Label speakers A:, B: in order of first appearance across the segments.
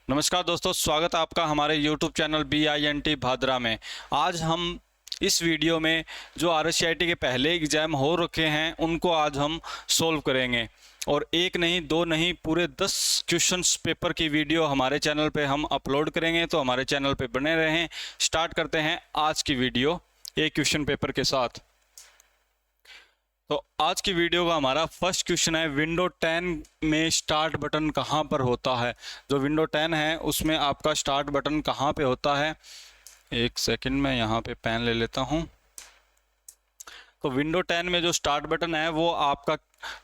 A: नमस्कार दोस्तों, स्वागत है आपका हमारे YouTube चैनल BINT भादरा में। आज हम इस वीडियो में जो RSCIT के पहले एग्ज़ाम हो रखे हैं उनको आज हम सोल्व करेंगे। और एक नहीं, दो नहीं, पूरे 10 क्वेश्चंस पेपर की वीडियो हमारे चैनल पे हम अपलोड करेंगे, तो हमारे चैनल पे बने रहें। स्टार्ट करते हैं आज की वीडियो एक क्वेश्चन पेपर के साथ। तो आज की वीडियो का हमारा फर्स्ट क्वेश्चन है, विंडो 10 में स्टार्ट बटन कहाँ पर होता है। जो विंडो 10 है उसमें आपका स्टार्ट बटन कहाँ पे होता है। एक सेकंड में यहाँ पे पेन ले लेता हूँ। तो विंडो 10 में जो स्टार्ट बटन है वो आपका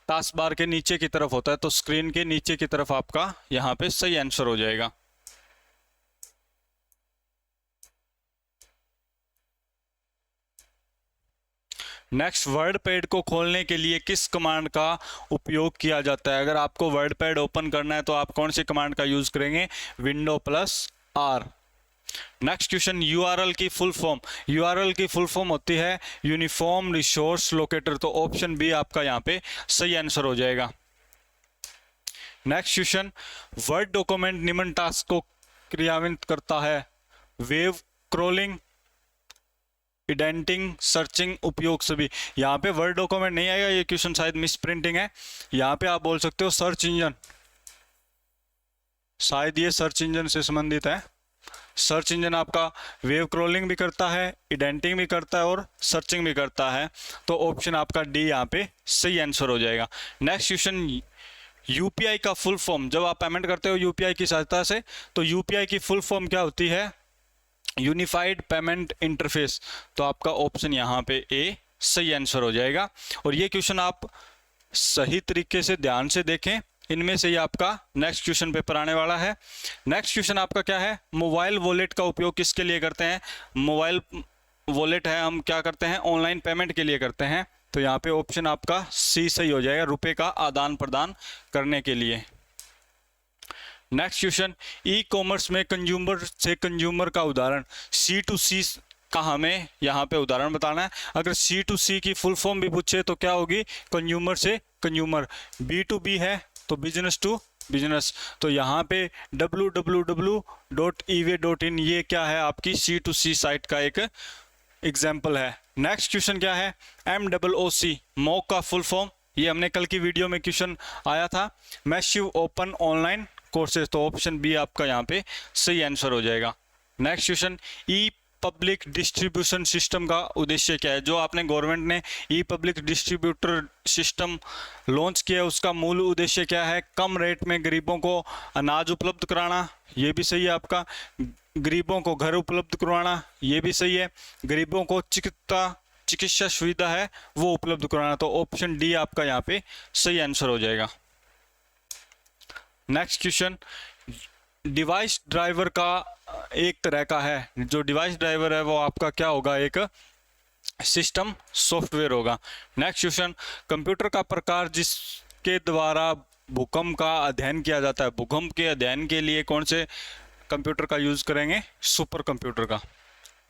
A: टास्क बार के नीचे की तरफ होता है, तो स्क्रीन के नीचे की तरफ आपका यहाँ पे सही आंसर हो जाएगा। नेक्स्ट, वर्ड पैड को खोलने के लिए किस कमांड का उपयोग किया जाता है। अगर आपको वर्ड पैड ओपन करना है तो आप कौन सी कमांड का यूज करेंगे, Window+R। नेक्स्ट क्वेश्चन, URL की फुल फॉर्म। URL की फुल फॉर्म होती है यूनिफॉर्म रिसोर्स लोकेटर, तो ऑप्शन बी आपका यहाँ पे सही आंसर हो जाएगा। नेक्स्ट क्वेश्चन, वर्ड डॉक्यूमेंट निम्न टास्क को क्रियान्वित करता है, वेव क्रॉलिंग, इंडेंटिंग, सर्चिंग, उपयोग सभी। यहाँ पे वर्ड डॉक्यूमेंट नहीं आएगा, ये क्वेश्चन शायद मिस प्रिंटिंग है। यहाँ पे आप बोल सकते हो सर्च इंजन, शायद ये सर्च इंजन से संबंधित है। सर्च इंजन आपका वेव क्रॉलिंग भी करता है, इंडेंटिंग भी करता है और सर्चिंग भी करता है, तो ऑप्शन आपका डी यहाँ पे सही आंसर हो जाएगा। नेक्स्ट क्वेश्चन, यूपीआई का फुल फॉर्म। जब आप पेमेंट करते हो यूपीआई की सहायता से, तो यूपीआई की फुल फॉर्म क्या होती है, यूनिफाइड पेमेंट इंटरफेस, तो आपका ऑप्शन यहाँ पे ए सही आंसर हो जाएगा। और ये क्वेश्चन आप सही तरीके से ध्यान से देखें, इनमें से ही आपका नेक्स्ट क्वेश्चन पेपर आने वाला है। नेक्स्ट क्वेश्चन आपका क्या है, मोबाइल वॉलेट का उपयोग किसके लिए करते हैं। मोबाइल वॉलेट है, हम क्या करते हैं, ऑनलाइन पेमेंट के लिए करते हैं, तो यहाँ पे ऑप्शन आपका सी सही हो जाएगा, रुपए का आदान प्रदान करने के लिए। नेक्स्ट क्वेश्चन, ई कॉमर्स में कंज्यूमर से कंज्यूमर का उदाहरण। C2C का हमें यहाँ पे उदाहरण बताना है। अगर C2C की फुल फॉर्म भी पूछे तो क्या होगी, कंज्यूमर से कंज्यूमर। B2B है तो बिजनेस टू बिजनेस, तो यहाँ पे www.eway.in ये क्या है, आपकी C2C साइट का एक एग्जाम्पल है। नेक्स्ट क्वेश्चन क्या है, MOOC, मॉक का फुल फॉर्म। ये हमने कल की वीडियो में क्वेश्चन आया था, मैसिव ओपन ऑनलाइन कोर्सेज, तो ऑप्शन बी आपका यहाँ पे सही आंसर हो जाएगा। नेक्स्ट क्वेश्चन, ई पब्लिक डिस्ट्रीब्यूशन सिस्टम का उद्देश्य क्या है। जो आपने गवर्नमेंट ने ई पब्लिक डिस्ट्रीब्यूटर सिस्टम लॉन्च किया है उसका मूल उद्देश्य क्या है, कम रेट में गरीबों को अनाज उपलब्ध कराना, ये भी सही है आपका। गरीबों को घर उपलब्ध करवाना, ये भी सही है। गरीबों को चिकित्सा सुविधा है वो उपलब्ध कराना, तो ऑप्शन डी आपका यहाँ पे सही आंसर हो जाएगा। नेक्स्ट क्वेश्चन, डिवाइस ड्राइवर का एक तरह का है, जो डिवाइस ड्राइवर है वो आपका क्या होगा, एक सिस्टम सॉफ्टवेयर होगा। नेक्स्ट क्वेश्चन, कंप्यूटर का प्रकार जिसके द्वारा भूकंप का अध्ययन किया जाता है। भूकंप के अध्ययन के लिए कौन से कंप्यूटर का यूज करेंगे, सुपर कंप्यूटर का।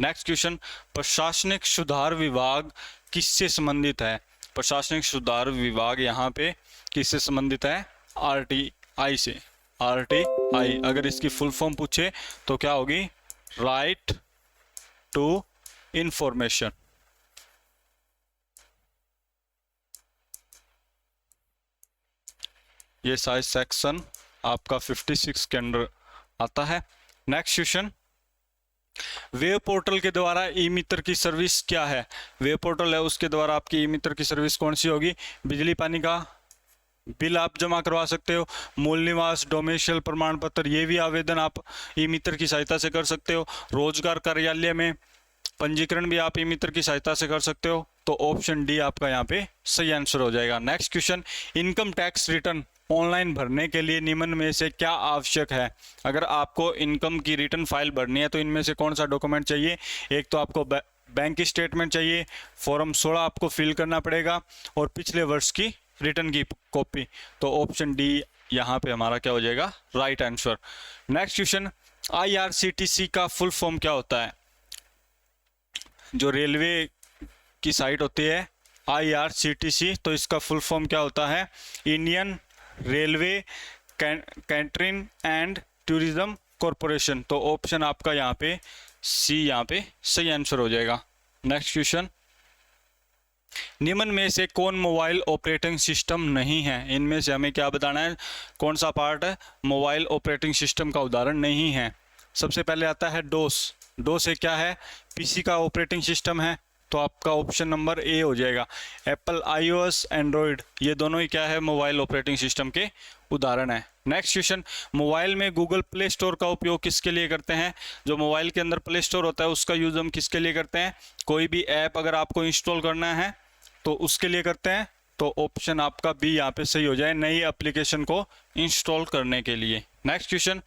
A: नेक्स्ट क्वेश्चन, प्रशासनिक सुधार विभाग किससे संबंधित है। प्रशासनिक सुधार विभाग यहाँ पे किससे संबंधित है, RTI से। RTI अगर इसकी फुल फॉर्म पूछे तो क्या होगी, राइट टू इंफॉर्मेशन। ये साइज सेक्शन आपका 56 के अंदर आता है। नेक्स्ट क्वेश्चन, वेब पोर्टल के द्वारा ई मित्र की सर्विस क्या है। वेब पोर्टल है उसके द्वारा आपकी ई मित्र की सर्विस कौन सी होगी, बिजली पानी का बिल आप जमा करवा सकते हो, मूल निवास डोमेशियल प्रमाण पत्र, ये भी आवेदन आप ई मित्र की सहायता से कर सकते हो। रोजगार कार्यालय में पंजीकरण भी आप ई मित्र की सहायता से कर सकते हो, तो ऑप्शन डी आपका यहाँ पे सही आंसर हो जाएगा। Next question, income tax return online भरने के लिए निम्न में से क्या आवश्यक है। अगर आपको इनकम की रिटर्न फाइल भरनी है तो इनमें से कौन सा डॉक्यूमेंट चाहिए, एक तो आपको बैंक की स्टेटमेंट चाहिए, फॉर्म 16 आपको फिल करना पड़ेगा, और पिछले वर्ष की रिटर्न की कॉपी, तो ऑप्शन डी यहाँ पे हमारा क्या हो जाएगा, right answer. Next question, IRCTC का फुल फॉर्म क्या होता है। जो रेलवे की साइट होती है IRCTC, तो इसका फुल फॉर्म क्या होता है, Indian railway catering and tourism corporation, तो ऑप्शन आपका यहाँ पे सी यहाँ पे सही आंसर हो जाएगा। नेक्स्ट क्वेश्चन, निम्न में से कौन मोबाइल ऑपरेटिंग सिस्टम नहीं है? इनमें से हमें क्या बताना है, कौन सा पार्ट है मोबाइल ऑपरेटिंग सिस्टम का उदाहरण नहीं है? सबसे पहले आता है डोस। डोस है क्या है? पीसी का ऑपरेटिंग सिस्टम है, तो आपका ऑप्शन नंबर ए हो जाएगा। एप्पल आईओएस, एंड्रॉयड, ये दोनों ही क्या है मोबाइल ऑपरेटिंग सिस्टम के उदाहरण है। नेक्स्ट क्वेश्चन, मोबाइल में गूगल प्ले स्टोर का उपयोग किसके लिए करते हैं? जो मोबाइल के अंदर प्ले स्टोर होता है उसका यूज हम किसके लिए करते हैं? कोई भी ऐप अगर आपको इंस्टॉल करना है तो उसके लिए करते हैं, तो ऑप्शन आपका बी यहाँ पे सही हो जाए, नई एप्लीकेशन को इंस्टॉल करने के लिए। Next question,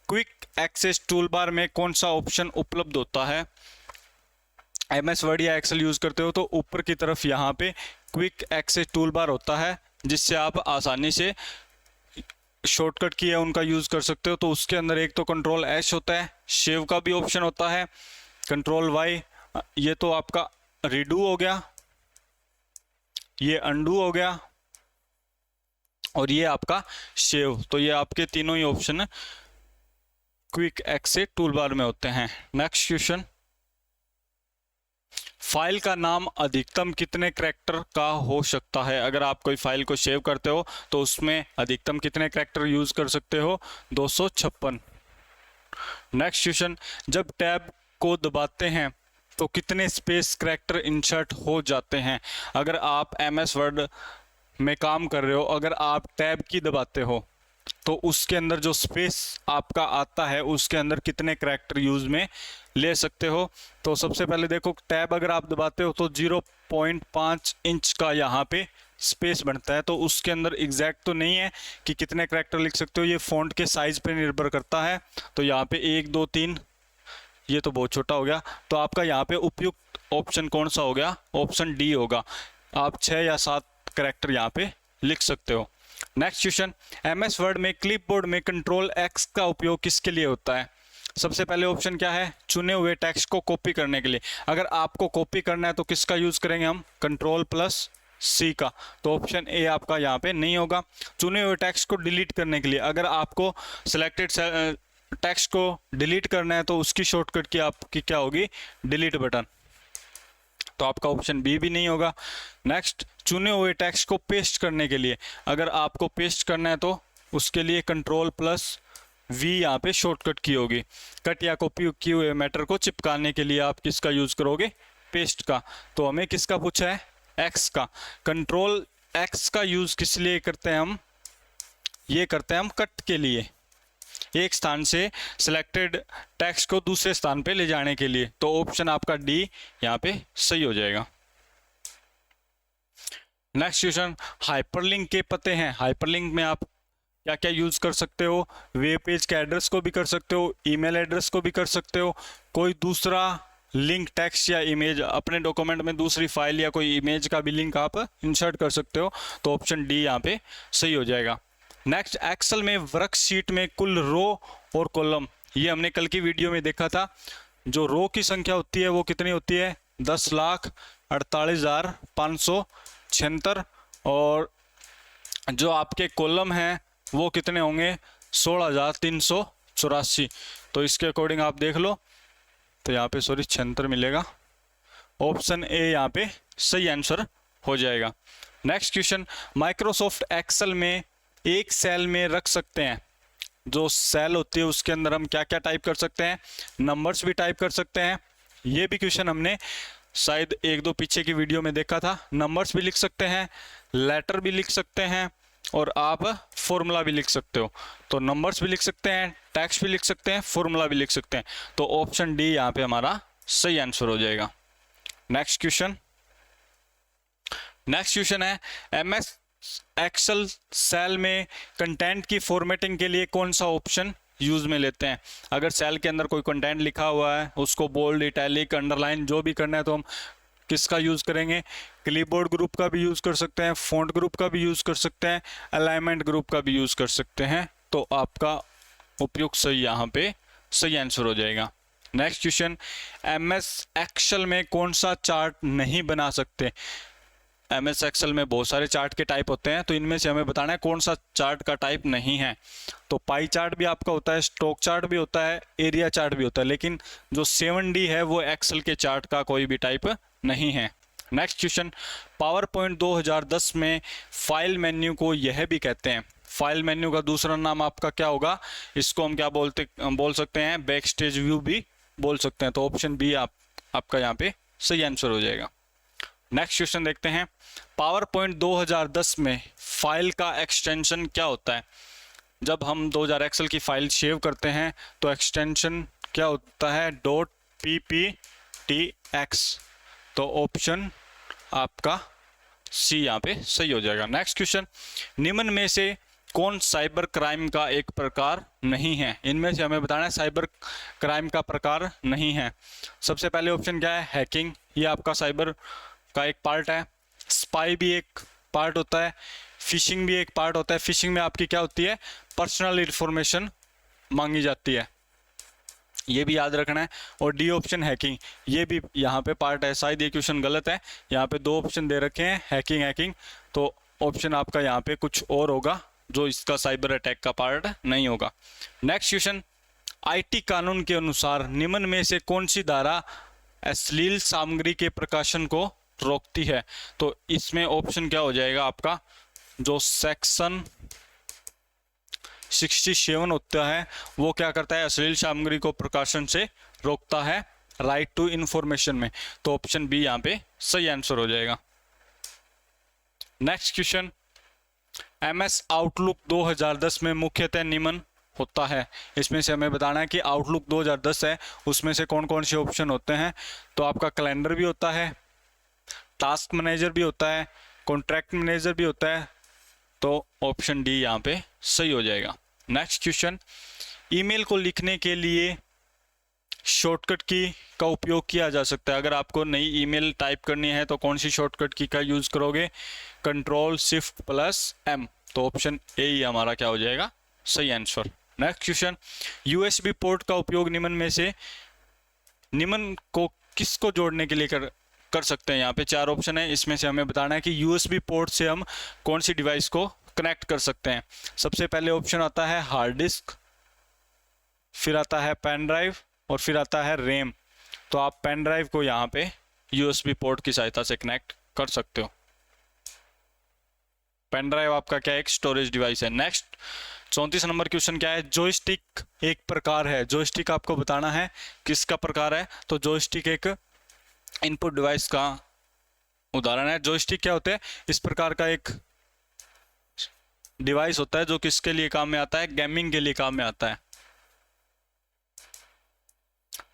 A: quick access tool bar में कौन सा ऑप्शन उपलब्ध होता है? एमएस वर्ड या एक्सेल यूज करते हो तो ऊपर की तरफ यहाँ पे क्विक एक्सेस टूल बार होता है, जिससे आप आसानी से शॉर्टकट की है उनका यूज कर सकते हो। तो उसके अंदर एक तो कंट्रोल एस होता है, सेव का भी ऑप्शन होता है, कंट्रोल वाई, ये तो आपका रीडू हो गया, ये अंडू हो गया, और ये आपका सेव। तो ये आपके तीनों ही option quick access tool bar में होते हैं। नेक्स्ट क्वेश्चन, फाइल का नाम अधिकतम कितने कैरेक्टर का हो सकता है? अगर आप कोई फाइल को सेव करते हो तो उसमें अधिकतम कितने कैरेक्टर यूज कर सकते हो? 256। नेक्स्ट क्वेश्चन, जब टैब को दबाते हैं तो कितने स्पेस कैरेक्टर इंसर्ट हो जाते हैं? अगर आप एमएस वर्ड में काम कर रहे हो, अगर आप टैब की दबाते हो तो उसके अंदर जो स्पेस आपका आता है उसके अंदर कितने कैरेक्टर यूज में ले सकते हो? तो सबसे पहले देखो, टैब अगर आप दबाते हो तो 0.5 इंच का यहाँ पे स्पेस बनता है, तो उसके अंदर एग्जैक्ट तो नहीं है कि कितने कैरेक्टर लिख सकते हो, ये फ़ॉन्ट के साइज पे निर्भर करता है। तो यहाँ पे 1 2 3, ये तो बहुत छोटा हो गया, तो आपका यहाँ पे उपयुक्त ऑप्शन कौन सा हो गया? ऑप्शन डी होगा। आप 6 या 7 कैरेक्टर यहाँ पे लिख सकते हो। नेक्स्ट क्वेश्चन, एमएस वर्ड में क्लिपबोर्ड में कंट्रोल एक्स का उपयोग किसके लिए होता है? सबसे पहले ऑप्शन क्या है? चुने हुए टेक्स्ट को कॉपी करने के लिए। अगर आपको कॉपी करना है तो किसका यूज करेंगे हम? कंट्रोल प्लस सी का, तो ऑप्शन ए आपका यहाँ पे नहीं होगा। चुने हुए टेक्स्ट को डिलीट करने के लिए, अगर आपको सिलेक्टेड टेक्स्ट को डिलीट करना है तो उसकी शॉर्टकट की आपकी क्या होगी? डिलीट बटन, तो आपका ऑप्शन बी भी नहीं होगा। नेक्स्ट, चुने हुए टेक्स्ट को पेस्ट करने के लिए, अगर आपको पेस्ट करना है तो उसके लिए कंट्रोल प्लस वी यहाँ पे शॉर्टकट की होगी। कट या कॉपी किए हुए मैटर को चिपकाने के लिए आप किसका यूज करोगे? पेस्ट का। तो हमें किसका पूछा है? एक्स का। कंट्रोल एक्स का यूज किस लिए करते हैं हम? ये करते हैं हम कट के लिए, एक स्थान से सिलेक्टेड टेक्स्ट को दूसरे स्थान पे ले जाने के लिए। तो ऑप्शन आपका डी यहाँ पे सही हो जाएगा। नेक्स्ट क्वेश्चन, हाइपरलिंक के पते हैं। हाइपरलिंक में आप क्या क्या यूज कर सकते हो? वेब पेज के एड्रेस को भी कर सकते हो, ईमेल एड्रेस को भी कर सकते हो, कोई दूसरा लिंक टेक्स्ट या इमेज, अपने डॉक्यूमेंट में दूसरी फाइल या कोई इमेज का भी लिंक आप इंसर्ट कर सकते हो। तो ऑप्शन डी यहाँ पे सही हो जाएगा। नेक्स्ट, एक्सेल में वर्कशीट में कुल रो और कॉलम, ये हमने कल की वीडियो में देखा था। जो रो की संख्या होती है वो कितनी होती है? 10,48,576, और जो आपके कॉलम हैं वो कितने होंगे? 16,384। तो इसके अकॉर्डिंग आप देख लो, तो यहाँ पे 76 मिलेगा। ऑप्शन ए यहाँ पे सही आंसर हो जाएगा। नेक्स्ट क्वेश्चन, माइक्रोसॉफ्ट एक्सेल में एक सेल में रख सकते हैं, जो सेल होती है उसके अंदर हम क्या क्या टाइप कर सकते हैं? नंबर्स भी टाइप कर सकते हैं। ये भी क्वेश्चन हमने शायद 1-2 पीछे की वीडियो में देखा था। नंबर्स भी लिख सकते हैं, लेटर भी लिख सकते हैं, और आप फॉर्मूला भी लिख सकते हो। तो नंबर्स भी लिख सकते हैं, टेक्स्ट भी लिख सकते हैं, फॉर्मूला भी लिख सकते हैं। तो ऑप्शन डी यहाँ पे हमारा सही आंसर हो जाएगा। नेक्स्ट क्वेश्चन है, एमएस एक्सेल सेल में कंटेंट की फॉर्मेटिंग के लिए कौन सा ऑप्शन यूज में लेते हैं? अगर सेल के अंदर कोई कंटेंट लिखा हुआ है, उसको बोल्ड, इटैलिक, अंडरलाइन जो भी करना है तो हम किसका यूज करेंगे? क्लिपबोर्ड ग्रुप का भी यूज कर सकते हैं, फॉन्ट ग्रुप का भी यूज कर सकते हैं, अलाइनमेंट ग्रुप का भी यूज कर सकते हैं। तो आपका उपयुक्त सही यहाँ पे सही आंसर हो जाएगा। नेक्स्ट क्वेश्चन, एमएस एक्सेल में कौन सा चार्ट नहीं बना सकते? MS एक्सेल में बहुत सारे चार्ट के टाइप होते हैं, तो इनमें से हमें बताना है कौन सा चार्ट का टाइप नहीं है। तो पाई चार्ट भी आपका होता है, स्टॉक चार्ट भी होता है, एरिया चार्ट भी होता है, लेकिन जो 7D है वो एक्सेल के चार्ट का कोई भी टाइप नहीं है। नेक्स्ट क्वेश्चन, पावर पॉइंट 2010 में फाइल मेन्यू को यह भी कहते हैं। फाइल मेन्यू का दूसरा नाम आपका क्या होगा? इसको हम क्या बोल सकते हैं? बैक स्टेज व्यू भी बोल सकते हैं। तो ऑप्शन बी आपका यहाँ पे सही आंसर हो जाएगा। नेक्स्ट क्वेश्चन देखते हैं, पावर पॉइंट 2010 में फाइल का एक्सटेंशन क्या होता है? जब हम 2000 एक्सेल की फाइल सेव करते हैं तो एक्सटेंशन क्या होता है? .pptx। तो ऑप्शन आपका सी यहाँ पे सही हो जाएगा। नेक्स्ट क्वेश्चन, निम्न में से कौन साइबर क्राइम का एक प्रकार नहीं है? इनमें से हमें बताना है साइबर क्राइम का प्रकार नहीं है। सबसे पहले ऑप्शन क्या है? हैकिंग, ये आपका साइबर का एक पार्ट है। स्पाई भी एक पार्ट होता है, फिशिंग भी एक पार्ट होता है। फिशिंग में आपकी क्या होती है? पर्सनल इंफॉर्मेशन मांगी जाती है, ये भी याद रखना है। और डी ऑप्शन हैकिंग, ये भी यहाँ पे पार्ट है। शायद ये क्वेश्चन गलत है, यहाँ पे 2 ऑप्शन दे रखे हैं, हैकिंग। तो ऑप्शन आपका यहाँ पे कुछ और होगा जो इसका साइबर अटैक का पार्ट नहीं होगा। नेक्स्ट क्वेश्चन, IT कानून के अनुसार निम्न में से कौन सी धारा अश्लील सामग्री के प्रकाशन को रोकती है? तो इसमें ऑप्शन क्या हो जाएगा आपका? जो सेक्शन 67 होता है वो क्या करता है? अश्लील सामग्री को प्रकाशन से रोकता है, राइट टू इंफॉर्मेशन में। तो ऑप्शन बी यहाँ पे सही आंसर हो जाएगा। नेक्स्ट क्वेश्चन, MS आउटलुक 2010 में मुख्यतः निम्न होता है। इसमें से हमें बताना है कि आउटलुक 2010 है, उसमें से कौन कौन से ऑप्शन होते हैं? तो आपका कैलेंडर भी होता है, टास्क मैनेजर भी होता है, कॉन्ट्रैक्ट मैनेजर भी होता है। तो ऑप्शन डी यहाँ पे सही हो जाएगा। नेक्स्ट क्वेश्चन, ईमेल को लिखने के लिए शॉर्टकट की का उपयोग किया जा सकता है। अगर आपको नई ईमेल टाइप करनी है तो कौन सी शॉर्टकट की का यूज करोगे? Ctrl+Shift+M। तो ऑप्शन ए ही हमारा क्या हो जाएगा? सही answer. Next question, USB port का उपयोग निम्न को किसको जोड़ने के लिए कर सकते हैं? यहाँ पे 4 ऑप्शन है, इसमें से हमें बताना है कि USB पोर्ट से हम कौन सी डिवाइस को कनेक्ट कर सकते हैं। सबसे पहले ऑप्शन आता है हार्ड डिस्क, फिर आता है पेन ड्राइव और फिर आता है रैम। तो आप पेन ड्राइव को यहाँ पे USB पोर्ट की सहायता से कनेक्ट कर सकते हो। पेन ड्राइव आपका क्या एक स्टोरेज डिवाइस है। नेक्स्ट 34 नंबर क्वेश्चन क्या है? जॉयस्टिक एक प्रकार है। जॉयस्टिक आपको बताना है किसका प्रकार है? तो जॉयस्टिक एक इनपुट डिवाइस का उदाहरण है। जॉयस्टिक क्या होते हैं? इस प्रकार का एक डिवाइस होता है जो किसके लिए काम में आता है? गेमिंग के लिए काम में आता है।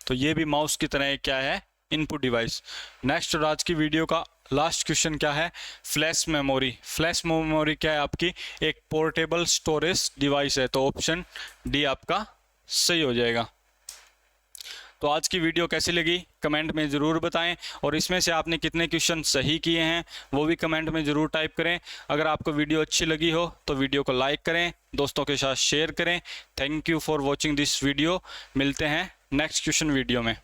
A: तो ये भी माउस की तरह क्या है? Input device. नेक्स्ट और आज की वीडियो का लास्ट क्वेश्चन क्या है? Flash memory. फ्लैश मेमोरी क्या है? आपकी एक पोर्टेबल स्टोरेज डिवाइस है। तो ऑप्शन डी आपका सही हो जाएगा। तो आज की वीडियो कैसी लगी कमेंट में ज़रूर बताएं, और इसमें से आपने कितने क्वेश्चन सही किए हैं वो भी कमेंट में ज़रूर टाइप करें। अगर आपको वीडियो अच्छी लगी हो तो वीडियो को लाइक करें, दोस्तों के साथ शेयर करें। Thank you for watching this video. मिलते हैं नेक्स्ट क्वेश्चन वीडियो में।